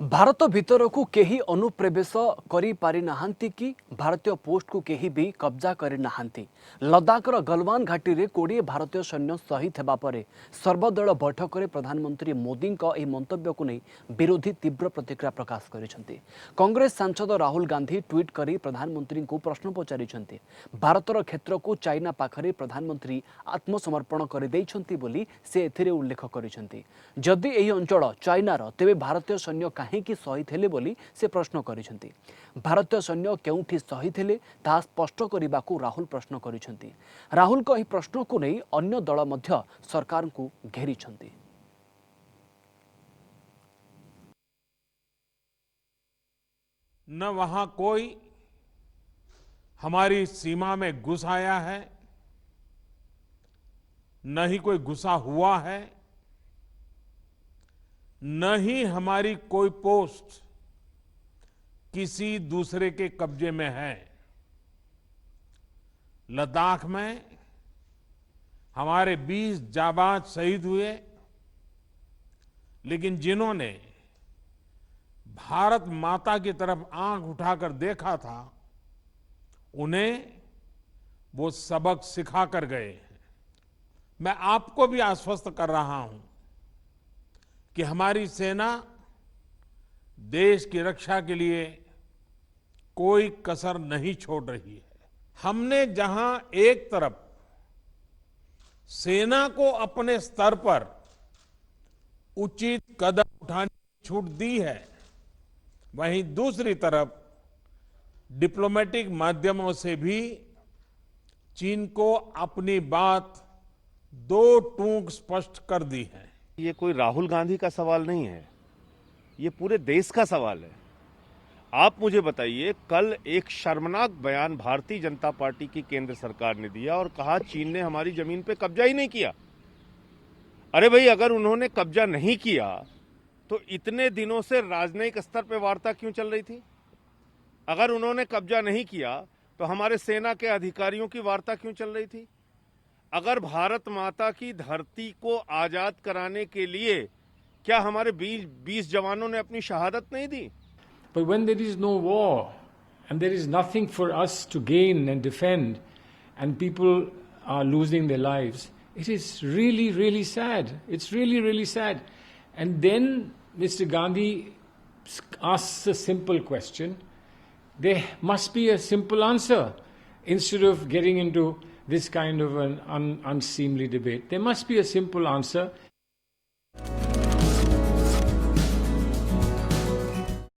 भारत भीतर को केही अनुप्रवेश करी पारि नाहांती कि भारतीय पोस्ट को केही भी कब्जा करी नाहांती। लद्दाखर गलवान घाटी रे 20 भारतीय सैन्य शहीद हेबा परे सर्वदल बैठक में प्रधानमंत्री मोदी एही मंतव्य को नहीं विरोधी तीव्र प्रतिक्रिया प्रकाश करिसेंती। कांग्रेस सांसद राहुल गांधी ट्वीट करी प्रधानमंत्री को प्रश्न पचारिसेंती। भारतर क्षेत्र को चाइना पाखरे प्रधानमंत्री आत्मसमर्पण कर देइछंती बोली से एथिरे उल्लेख करिसेंती। जदि एही अंचल चाइनार तेबे भारतीय सैन्य काहेकि शहीद हेले बोली से प्रश्न करिसेंती। भारतीय सैन्य केउठी शहीद हेले ता स्पष्ट करने राहुल प्रश्न करिसेंती। राहुल को एही प्रश्न को नहीं अन्य दल मध्य सरकार को घेरिछंती। न वहां कोई हमारी सीमा में घुस आया है, न ही कोई घुसा हुआ है, न ही हमारी कोई पोस्ट किसी दूसरे के कब्जे में है। लद्दाख में हमारे 20 जाबाज शहीद हुए, लेकिन जिन्होंने भारत माता की तरफ आंख उठाकर देखा था, उन्हें वो सबक सिखा कर गए हैं। मैं आपको भी आश्वस्त कर रहा हूं कि हमारी सेना देश की रक्षा के लिए कोई कसर नहीं छोड़ रही है। हमने जहां एक तरफ सेना को अपने स्तर पर उचित कदम उठाने की छूट दी है, वहीं दूसरी तरफ डिप्लोमेटिक माध्यमों से भी चीन को अपनी बात दो टूक स्पष्ट कर दी है। ये कोई राहुल गांधी का सवाल नहीं है, ये पूरे देश का सवाल है। आप मुझे बताइए, कल एक शर्मनाक बयान भारतीय जनता पार्टी की केंद्र सरकार ने दिया और कहा चीन ने हमारी जमीन पे कब्जा ही नहीं किया। अरे भाई, अगर उन्होंने कब्जा नहीं किया तो इतने दिनों से राजनयिक स्तर पे वार्ता क्यों चल रही थी? अगर उन्होंने कब्जा नहीं किया तो हमारे सेना के अधिकारियों की वार्ता क्यों चल रही थी? अगर भारत माता की धरती को आजाद कराने के लिए क्या हमारे 20 जवानों ने अपनी शहादत नहीं दी? But when there is no war and there is nothing for us to gain and defend and people are losing their lives, it is really, really sad. It's really, really sad. And then Mr. Gandhi asks a simple question. There must be a simple answer instead of getting into this kind of an unseemly debate. There must be a simple answer.